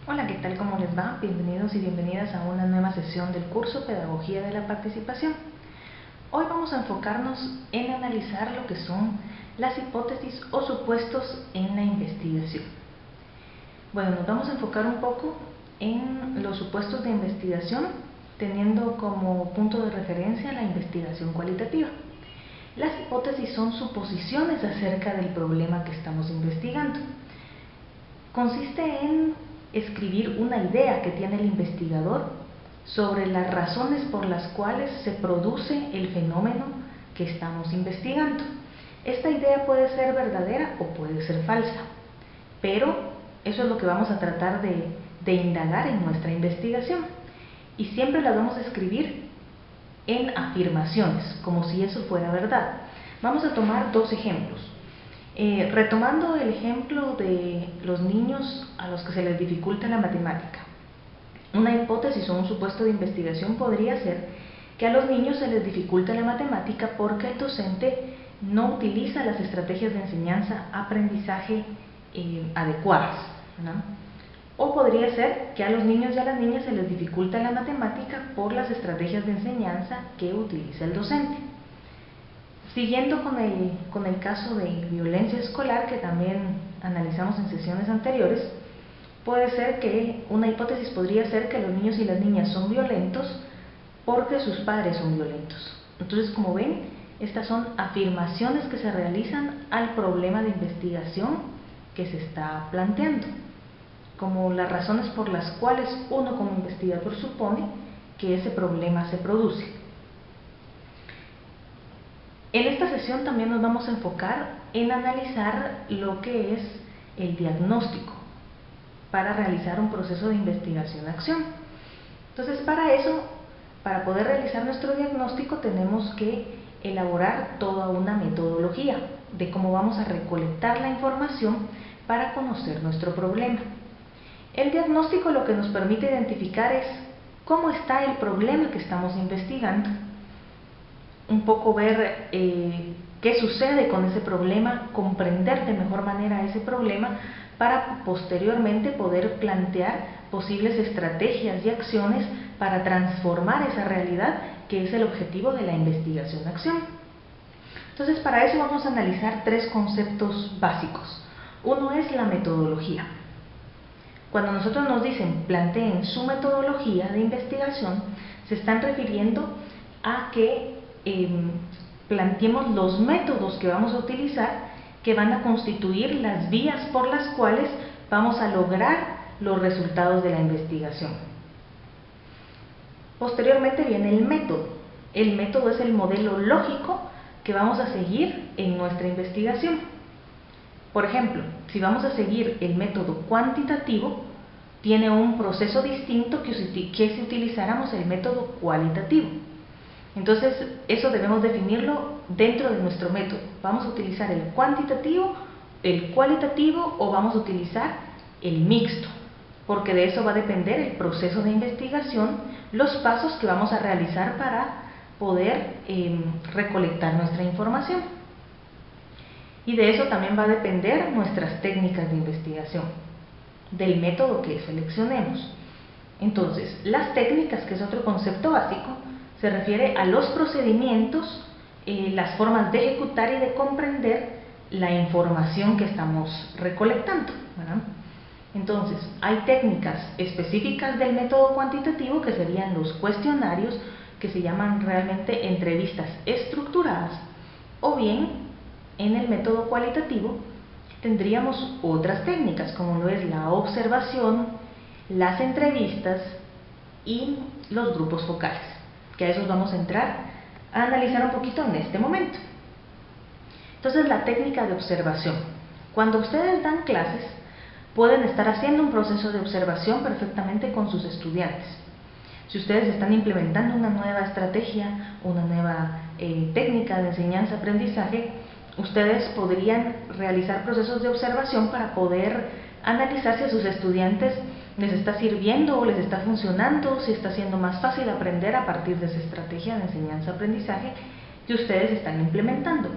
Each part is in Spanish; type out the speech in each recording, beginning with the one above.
Hola, ¿qué tal? ¿Cómo les va? Bienvenidos y bienvenidas a una nueva sesión del curso Pedagogía de la Participación. Hoy vamos a enfocarnos en analizar lo que son las hipótesis o supuestos en la investigación. Bueno, nos vamos a enfocar un poco en los supuestos de investigación, teniendo como punto de referencia la investigación cualitativa. Las hipótesis son suposiciones acerca del problema que estamos investigando. Consiste en escribir una idea que tiene el investigador sobre las razones por las cuales se produce el fenómeno que estamos investigando. Esta idea puede ser verdadera o puede ser falsa, pero eso es lo que vamos a tratar de indagar en nuestra investigación. Y siempre las vamos a escribir en afirmaciones, como si eso fuera verdad. Vamos a tomar dos ejemplos. Retomando el ejemplo de los niños a los que se les dificulta la matemática. Una hipótesis o un supuesto de investigación podría ser que a los niños se les dificulta la matemática porque el docente no utiliza las estrategias de enseñanza-aprendizaje adecuadas, ¿no? O podría ser que a los niños y a las niñas se les dificulta la matemática por las estrategias de enseñanza que utiliza el docente. Siguiendo con el caso de violencia escolar, que también analizamos en sesiones anteriores, puede ser que una hipótesis podría ser que los niños y las niñas son violentos porque sus padres son violentos. Entonces, como ven, estas son afirmaciones que se realizan al problema de investigación que se está planteando, como las razones por las cuales uno como investigador supone que ese problema se produce. En esta sesión también nos vamos a enfocar en analizar lo que es el diagnóstico para realizar un proceso de investigación-acción. Entonces, para eso, para poder realizar nuestro diagnóstico, tenemos que elaborar toda una metodología de cómo vamos a recolectar la información para conocer nuestro problema. El diagnóstico lo que nos permite identificar es cómo está el problema que estamos investigando, un poco ver qué sucede con ese problema, comprender de mejor manera ese problema para posteriormente poder plantear posibles estrategias y acciones para transformar esa realidad que es el objetivo de la investigación-acción. Entonces, para eso vamos a analizar tres conceptos básicos. Uno es la metodología. Cuando nosotros nos dicen planteen su metodología de investigación, se están refiriendo a que planteemos los métodos que vamos a utilizar, que van a constituir las vías por las cuales vamos a lograr los resultados de la investigación. Posteriormente viene el método. El método es el modelo lógico que vamos a seguir en nuestra investigación. Por ejemplo, si vamos a seguir el método cuantitativo, tiene un proceso distinto que si utilizáramos el método cualitativo. Entonces, eso debemos definirlo dentro de nuestro método. ¿Vamos a utilizar el cuantitativo, el cualitativo o vamos a utilizar el mixto? Porque de eso va a depender el proceso de investigación, los pasos que vamos a realizar para poder recolectar nuestra información. Y de eso también va a depender nuestras técnicas de investigación, del método que seleccionemos. Entonces, las técnicas, que es otro concepto básico, se refiere a los procedimientos, las formas de ejecutar y de comprender la información que estamos recolectando, ¿verdad? Entonces, hay técnicas específicas del método cuantitativo que serían los cuestionarios, que se llaman realmente entrevistas estructuradas, o bien en el método cualitativo tendríamos otras técnicas como lo es la observación, las entrevistas y los grupos focales, que a esos vamos a entrar a analizar un poquito en este momento. Entonces, la técnica de observación. Cuando ustedes dan clases, pueden estar haciendo un proceso de observación perfectamente con sus estudiantes. Si ustedes están implementando una nueva estrategia, una nueva técnica de enseñanza-aprendizaje, ustedes podrían realizar procesos de observación para poder analizar si a sus estudiantes les está sirviendo o les está funcionando, si está siendo más fácil aprender a partir de esa estrategia de enseñanza-aprendizaje que ustedes están implementando.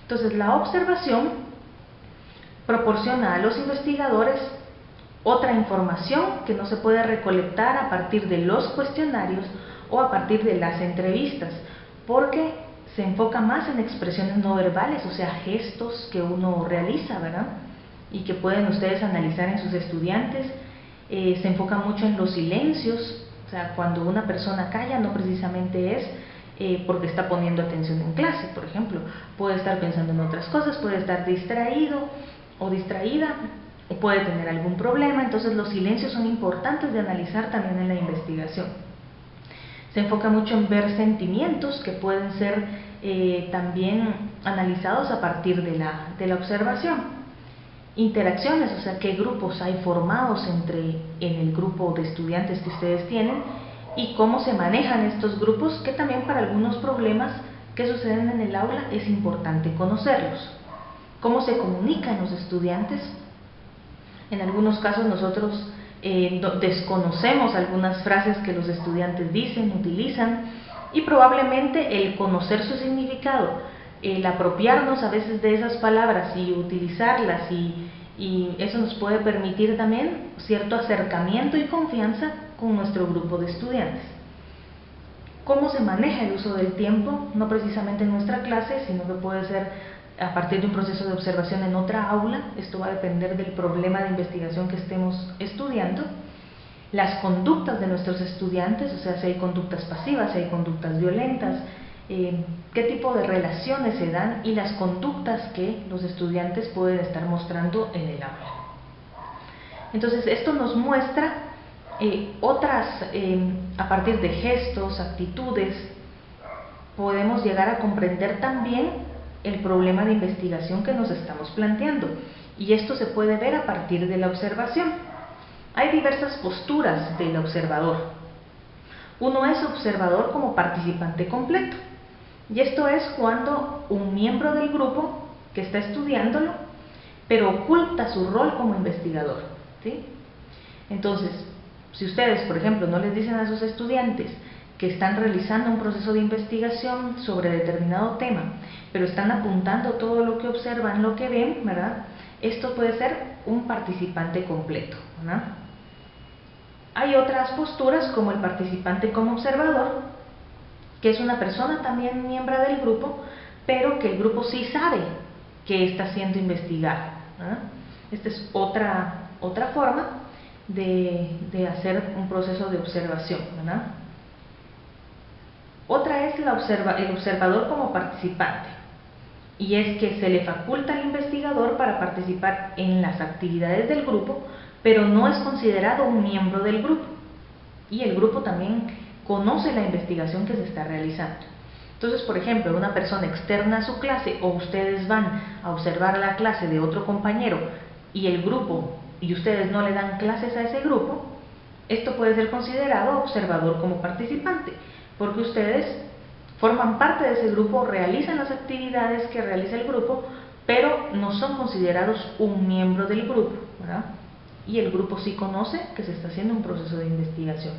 Entonces, la observación proporciona a los investigadores otra información que no se puede recolectar a partir de los cuestionarios o a partir de las entrevistas, porque se enfoca más en expresiones no verbales, o sea, gestos que uno realiza, ¿verdad? Y que pueden ustedes analizar en sus estudiantes. Se enfoca mucho en los silencios, o sea, cuando una persona calla no precisamente es porque está poniendo atención en clase, por ejemplo. Puede estar pensando en otras cosas, puede estar distraído o distraída, o puede tener algún problema. Entonces los silencios son importantes de analizar también en la investigación. Se enfoca mucho en ver sentimientos que pueden ser también analizados a partir de la observación. Interacciones, o sea, qué grupos hay formados en el grupo de estudiantes que ustedes tienen y cómo se manejan estos grupos, que también para algunos problemas que suceden en el aula es importante conocerlos. Cómo se comunican los estudiantes. En algunos casos nosotros desconocemos algunas frases que los estudiantes dicen, utilizan, y probablemente el conocer su significado, el apropiarnos a veces de esas palabras y utilizarlas, y eso nos puede permitir también cierto acercamiento y confianza con nuestro grupo de estudiantes. Cómo se maneja el uso del tiempo, no precisamente en nuestra clase, sino que puede ser a partir de un proceso de observación en otra aula. Esto va a depender del problema de investigación que estemos estudiando. Las conductas de nuestros estudiantes, o sea, si hay conductas pasivas, si hay conductas violentas, qué tipo de relaciones se dan y las conductas que los estudiantes pueden estar mostrando en el aula. Entonces, esto nos muestra a partir de gestos, actitudes, podemos llegar a comprender también el problema de investigación que nos estamos planteando, y esto se puede ver a partir de la observación. Hay diversas posturas del observador. Uno es observador como participante completo, y esto es cuando un miembro del grupo que está estudiándolo, pero oculta su rol como investigador, ¿sí? Entonces, si ustedes, por ejemplo, no les dicen a sus estudiantes que están realizando un proceso de investigación sobre determinado tema, pero están apuntando todo lo que observan, lo que ven, ¿verdad? Esto puede ser un participante completo, ¿verdad? Hay otras posturas como el participante como observador, que es una persona también miembro del grupo, pero que el grupo sí sabe que está siendo investigado, ¿verdad? Esta es otra forma de hacer un proceso de observación, ¿verdad? Otra es el observador como participante, y es que se le faculta al investigador para participar en las actividades del grupo, pero no es considerado un miembro del grupo, y el grupo también conoce la investigación que se está realizando. Entonces, por ejemplo, una persona externa a su clase, o ustedes van a observar la clase de otro compañero y ustedes no le dan clases a ese grupo, esto puede ser considerado observador como participante, porque ustedes forman parte de ese grupo, realizan las actividades que realiza el grupo, pero no son considerados un miembro del grupo, ¿verdad? Y el grupo sí conoce que se está haciendo un proceso de investigación.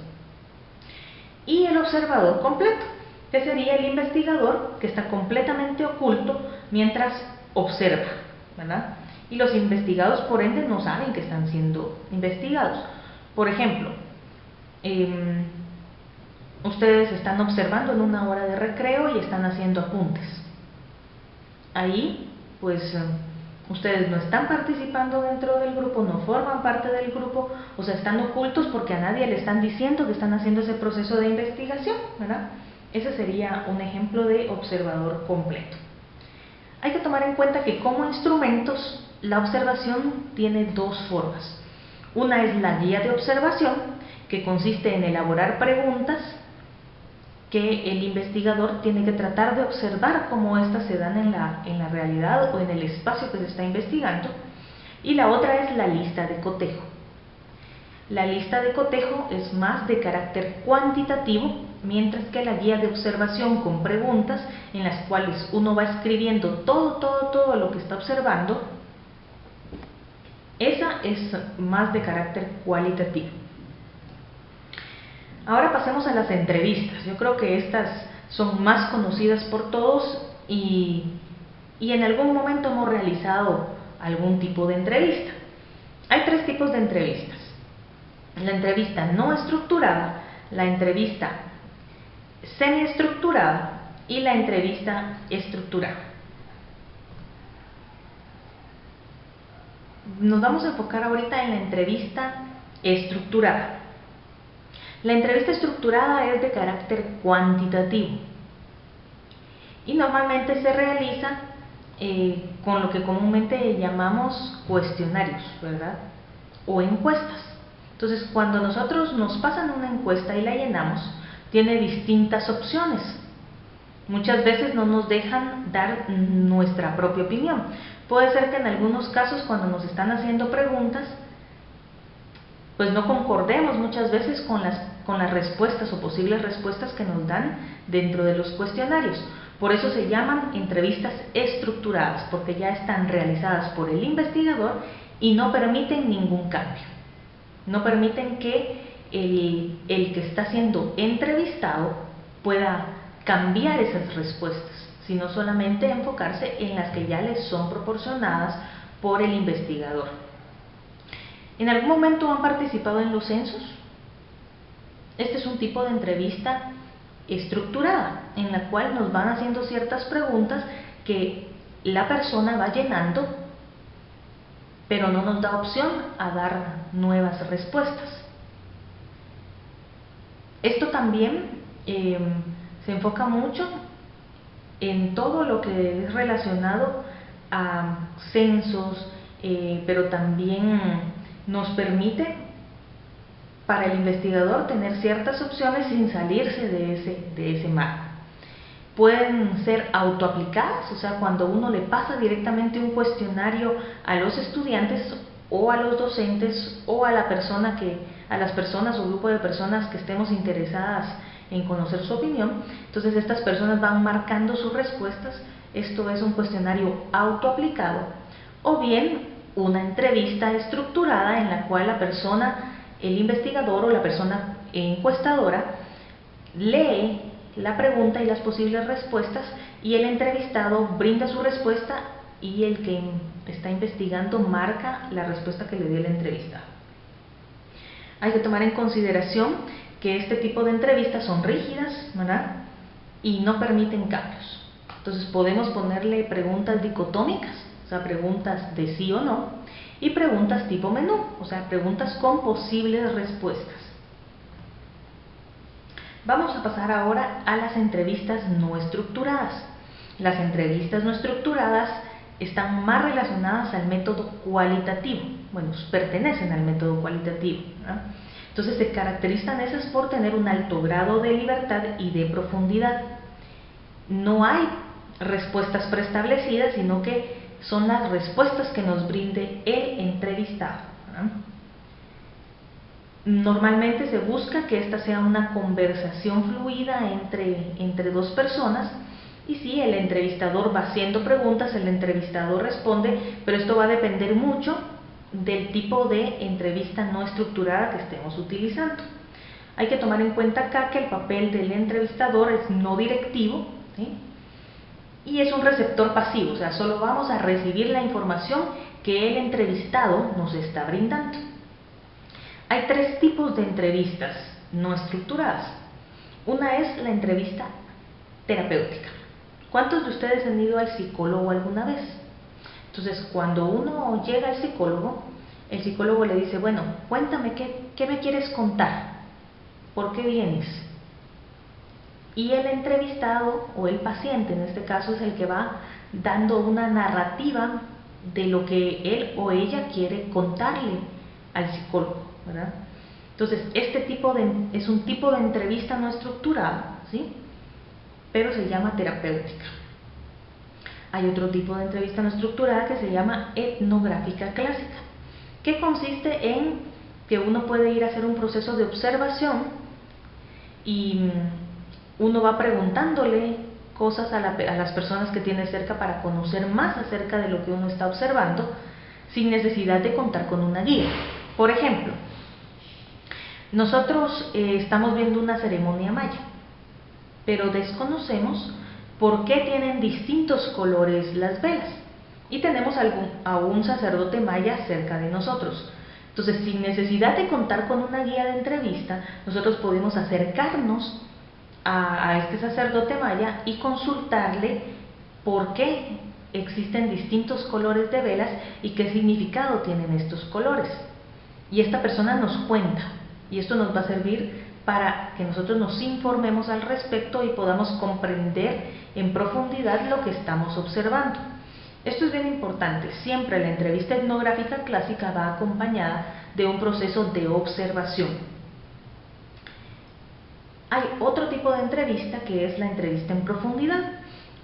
Y el observador completo, que sería el investigador que está completamente oculto mientras observa, ¿verdad? Y los investigados, por ende, no saben que están siendo investigados. Por ejemplo, ustedes están observando en una hora de recreo y están haciendo apuntes. Ahí, pues, ustedes no están participando dentro del grupo, no forman parte del grupo, o sea, están ocultos porque a nadie le están diciendo que están haciendo ese proceso de investigación, ¿verdad? Ese sería un ejemplo de observador completo. Hay que tomar en cuenta que como instrumentos, la observación tiene dos formas. Una es la guía de observación, que consiste en elaborar preguntas que el investigador tiene que tratar de observar cómo éstas se dan en la realidad o en el espacio que se está investigando. Y la otra es la lista de cotejo. La lista de cotejo es más de carácter cuantitativo, mientras que la guía de observación con preguntas en las cuales uno va escribiendo todo lo que está observando, esa es más de carácter cualitativo. Ahora pasemos a las entrevistas. Yo creo que estas son más conocidas por todos y en algún momento hemos realizado algún tipo de entrevista. Hay tres tipos de entrevistas. la entrevista no estructurada, la entrevista semiestructurada y la entrevista estructurada. Nos vamos a enfocar ahorita en la entrevista estructurada. La entrevista estructurada es de carácter cuantitativo y normalmente se realiza con lo que comúnmente llamamos cuestionarios, ¿verdad? O encuestas. Entonces, cuando nosotros nos pasan una encuesta y la llenamos, tiene distintas opciones. Muchas veces no nos dejan dar nuestra propia opinión. Puede ser que en algunos casos, cuando nos están haciendo preguntas, pues no concordemos muchas veces con las respuestas o posibles respuestas que nos dan dentro de los cuestionarios. Por eso se llaman entrevistas estructuradas, porque ya están realizadas por el investigador y no permiten ningún cambio. No permiten que el que está siendo entrevistado pueda cambiar esas respuestas, sino solamente enfocarse en las que ya les son proporcionadas por el investigador. ¿En algún momento han participado en los censos? Este es un tipo de entrevista estructurada, en la cual nos van haciendo ciertas preguntas que la persona va llenando, pero no nos da opción a dar nuevas respuestas. Esto también se enfoca mucho en todo lo que es relacionado a censos, pero también nos permite para el investigador tener ciertas opciones sin salirse de ese marco. Pueden ser autoaplicadas, o sea, cuando uno le pasa directamente un cuestionario a los estudiantes o a los docentes o a las personas o grupo de personas que estemos interesadas en conocer su opinión. Entonces estas personas van marcando sus respuestas. Esto es un cuestionario autoaplicado, o bien una entrevista estructurada en la cual la persona, el investigador o la persona encuestadora, lee la pregunta y las posibles respuestas y el entrevistado brinda su respuesta y el que está investigando marca la respuesta que le dio el entrevistado. Hay que tomar en consideración que este tipo de entrevistas son rígidas, ¿verdad? Y no permiten cambios. Entonces podemos ponerle preguntas dicotómicas, o sea, preguntas de sí o no, y preguntas tipo menú, o sea, preguntas con posibles respuestas. Vamos a pasar ahora a las entrevistas no estructuradas. Las entrevistas no estructuradas están más relacionadas al método cualitativo, bueno, pertenecen al método cualitativo, ¿no? Entonces se caracterizan esas por tener un alto grado de libertad y de profundidad. No hay respuestas preestablecidas, sino que son las respuestas que nos brinde el entrevistado, ¿no? Normalmente se busca que esta sea una conversación fluida entre dos personas, y si el entrevistador va haciendo preguntas, el entrevistador responde, pero esto va a depender mucho del tipo de entrevista no estructurada que estemos utilizando. Hay que tomar en cuenta acá que el papel del entrevistador es no directivo, ¿sí? Y es un receptor pasivo, o sea, solo vamos a recibir la información que el entrevistado nos está brindando. Hay tres tipos de entrevistas no estructuradas. Una es la entrevista terapéutica. ¿Cuántos de ustedes han ido al psicólogo alguna vez? Entonces, cuando uno llega al psicólogo, el psicólogo le dice, bueno, cuéntame qué me quieres contar, ¿por qué vienes? Y el entrevistado o el paciente, en este caso, es el que va dando una narrativa de lo que él o ella quiere contarle al psicólogo, ¿verdad? Entonces, es un tipo de entrevista no estructurada, ¿sí? Pero se llama terapéutica. Hay otro tipo de entrevista no estructurada que se llama etnográfica clásica, que consiste en que uno puede ir a hacer un proceso de observación y uno va preguntándole cosas a las personas que tiene cerca para conocer más acerca de lo que uno está observando, sin necesidad de contar con una guía. Por ejemplo, nosotros estamos viendo una ceremonia maya, pero desconocemos por qué tienen distintos colores las velas, y tenemos a un sacerdote maya cerca de nosotros. Entonces, sin necesidad de contar con una guía de entrevista, nosotros podemos acercarnos a este sacerdote maya y consultarle por qué existen distintos colores de velas y qué significado tienen estos colores. Y esta persona nos cuenta, y esto nos va a servir para que nosotros nos informemos al respecto y podamos comprender en profundidad lo que estamos observando. Esto es bien importante. Siempre la entrevista etnográfica clásica va acompañada de un proceso de observación. Hay otro tipo de entrevista que es la entrevista en profundidad.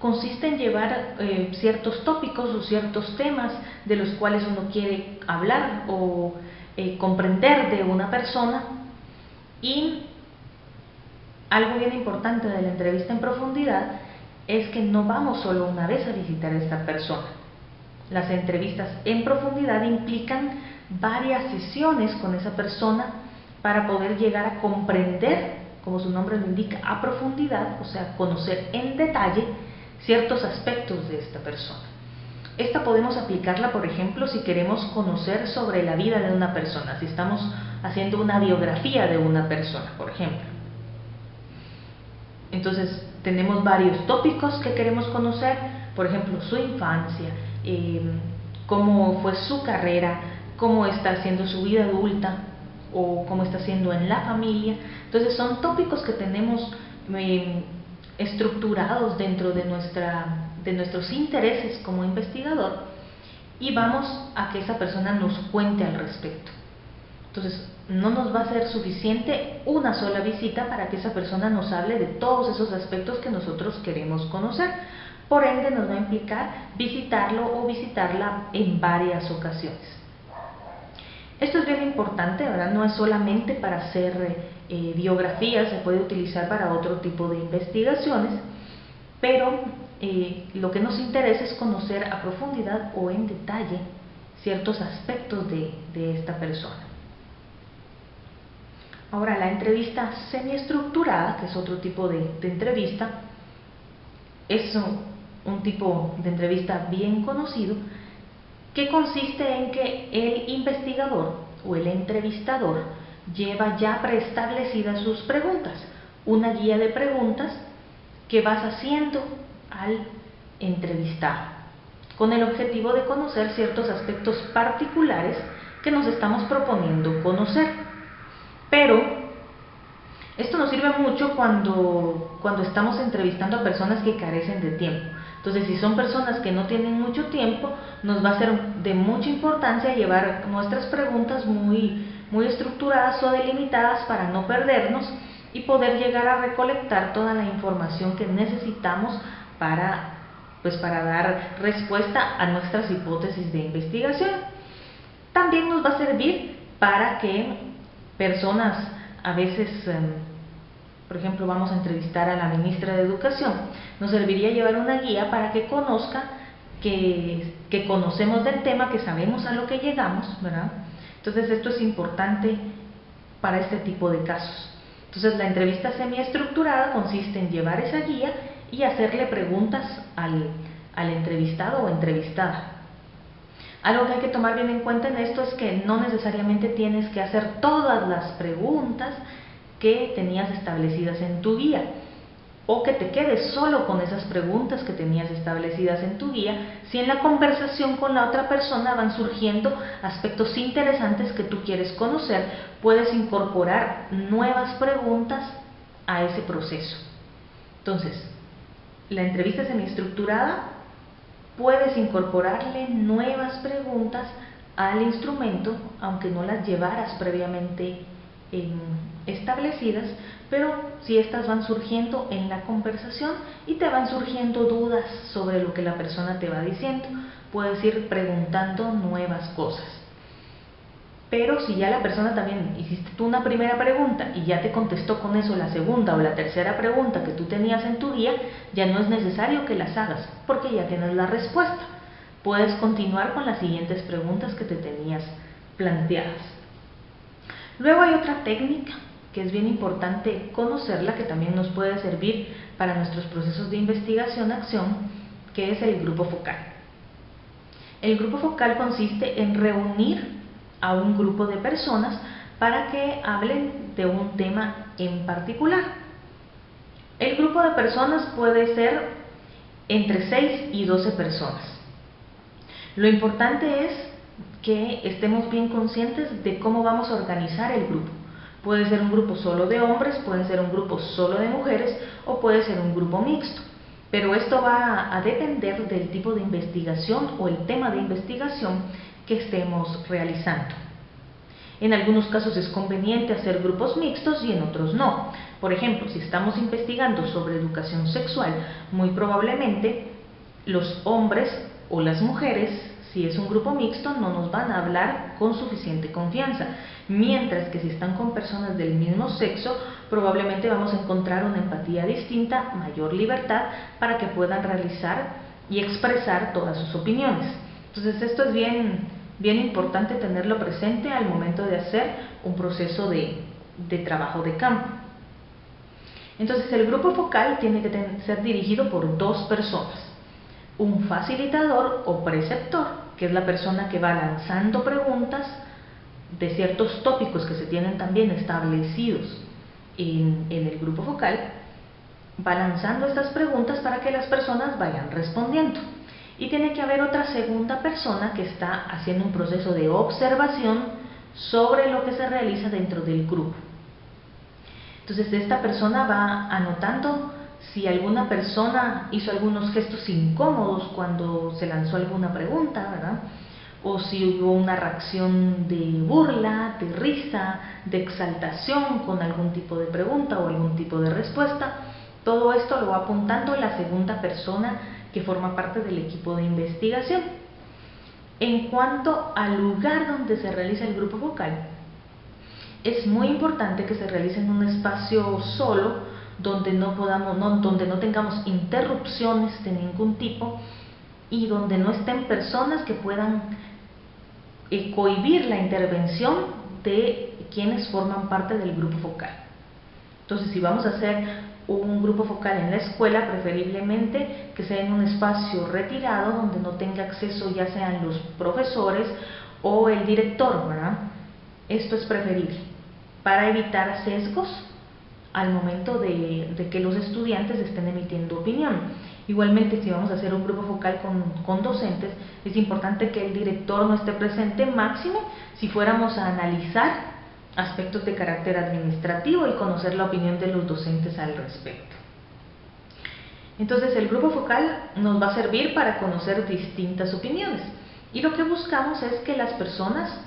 Consiste en llevar ciertos tópicos o ciertos temas de los cuales uno quiere hablar o comprender de una persona, y algo bien importante de la entrevista en profundidad es que no vamos solo una vez a visitar a esta persona. Las entrevistas en profundidad implican varias sesiones con esa persona para poder llegar a comprender, como su nombre lo indica, a profundidad, o sea, conocer en detalle ciertos aspectos de esta persona. Esta podemos aplicarla, por ejemplo, si queremos conocer sobre la vida de una persona, si estamos haciendo una biografía de una persona, por ejemplo. Entonces, tenemos varios tópicos que queremos conocer, por ejemplo, su infancia, cómo fue su carrera, cómo está haciendo su vida adulta o cómo está haciendo en la familia. Entonces, son tópicos que tenemos estructurados dentro de nuestros intereses como investigador, y vamos a que esa persona nos cuente al respecto. Entonces, no nos va a ser suficiente una sola visita para que esa persona nos hable de todos esos aspectos que nosotros queremos conocer. Por ende, nos va a implicar visitarlo o visitarla en varias ocasiones. Esto es bien importante, ¿verdad? No es solamente para hacer biografías, se puede utilizar para otro tipo de investigaciones, pero lo que nos interesa es conocer a profundidad o en detalle ciertos aspectos de esta persona. Ahora, la entrevista semiestructurada, que es otro tipo de entrevista, es un tipo de entrevista bien conocido, que consiste en que el investigador o el entrevistador lleva ya preestablecidas sus preguntas, una guía de preguntas que vas haciendo al entrevistado, con el objetivo de conocer ciertos aspectos particulares que nos estamos proponiendo conocer. Pero esto nos sirve mucho cuando estamos entrevistando a personas que carecen de tiempo. Entonces, si son personas que no tienen mucho tiempo, nos va a ser de mucha importancia llevar nuestras preguntas muy estructuradas o delimitadas para no perdernos y poder llegar a recolectar toda la información que necesitamos para dar respuesta a nuestras hipótesis de investigación. También nos va a servir para que personas, a veces, por ejemplo, vamos a entrevistar a la ministra de Educación, nos serviría llevar una guía para que conozca que conocemos del tema, que sabemos a lo que llegamos, ¿verdad? Entonces, esto es importante para este tipo de casos. Entonces, la entrevista semiestructurada consiste en llevar esa guía y hacerle preguntas al entrevistado o entrevistada. Algo que hay que tomar bien en cuenta en esto es que no necesariamente tienes que hacer todas las preguntas que tenías establecidas en tu guía, o que te quedes solo con esas preguntas que tenías establecidas en tu guía, si en la conversación con la otra persona van surgiendo aspectos interesantes que tú quieres conocer, puedes incorporar nuevas preguntas a ese proceso. Entonces, la entrevista semiestructurada, puedes incorporarle nuevas preguntas al instrumento, aunque no las llevaras previamente establecidas, pero si estas van surgiendo en la conversación y te van surgiendo dudas sobre lo que la persona te va diciendo, puedes ir preguntando nuevas cosas. Pero si ya la persona también hiciste tú una primera pregunta y ya te contestó con eso la segunda o la tercera pregunta que tú tenías en tu guía, ya no es necesario que las hagas porque ya tienes la respuesta. Puedes continuar con las siguientes preguntas que te tenías planteadas. Luego hay otra técnica que es bien importante conocerla, que también nos puede servir para nuestros procesos de investigación-acción, que es el grupo focal. El grupo focal consiste en reunir a un grupo de personas para que hablen de un tema en particular. El grupo de personas puede ser entre 6 y 12 personas. Lo importante es que estemos bien conscientes de cómo vamos a organizar el grupo. Puede ser un grupo solo de hombres, puede ser un grupo solo de mujeres o puede ser un grupo mixto. Pero esto va a depender del tipo de investigación o el tema de investigación que estemos realizando. En algunos casos es conveniente hacer grupos mixtos y en otros no. Por ejemplo, si estamos investigando sobre educación sexual, muy probablemente los hombres o las mujeres, si es un grupo mixto, no nos van a hablar con suficiente confianza, mientras que si están con personas del mismo sexo, probablemente vamos a encontrar una empatía distinta, mayor libertad para que puedan realizar y expresar todas sus opiniones. Entonces esto es bien importante tenerlo presente al momento de hacer un proceso de trabajo de campo. Entonces el grupo focal tiene que ser dirigido por 2 personas. Un facilitador o preceptor, que es la persona que va lanzando preguntas de ciertos tópicos que se tienen también establecidos en el grupo focal, va lanzando estas preguntas para que las personas vayan respondiendo. Y tiene que haber otra segunda persona que está haciendo un proceso de observación sobre lo que se realiza dentro del grupo. Entonces esta persona va anotando si alguna persona hizo algunos gestos incómodos cuando se lanzó alguna pregunta, ¿verdad? O si hubo una reacción de burla, de risa, de exaltación con algún tipo de pregunta o algún tipo de respuesta. Todo esto lo va apuntando la segunda persona que forma parte del equipo de investigación. En cuanto al lugar donde se realiza el grupo focal, es muy importante que se realice en un espacio solo, donde donde no tengamos interrupciones de ningún tipo y donde no estén personas que puedan cohibir la intervención de quienes forman parte del grupo focal. Entonces, si vamos a hacer un grupo focal en la escuela, preferiblemente que sea en un espacio retirado donde no tenga acceso ya sean los profesores o el director, ¿verdad? Esto es preferible para evitar sesgos al momento de que los estudiantes estén emitiendo opinión. Igualmente, si vamos a hacer un grupo focal con docentes, es importante que el director no esté presente, máximo si fuéramos a analizar aspectos de carácter administrativo y conocer la opinión de los docentes al respecto. Entonces el grupo focal nos va a servir para conocer distintas opiniones y lo que buscamos es que las personas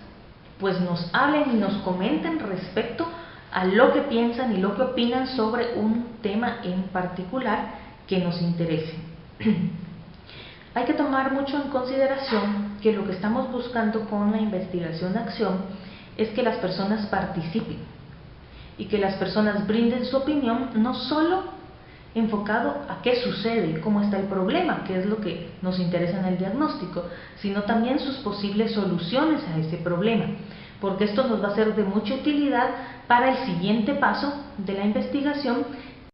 pues nos hablen y nos comenten respecto a lo que piensan y lo que opinan sobre un tema en particular que nos interese. Hay que tomar mucho en consideración que lo que estamos buscando con la investigación-acción es que las personas participen y que las personas brinden su opinión, no solo enfocado a qué sucede, cómo está el problema, que es lo que nos interesa en el diagnóstico, sino también sus posibles soluciones a ese problema, porque esto nos va a ser de mucha utilidad para el siguiente paso de la investigación,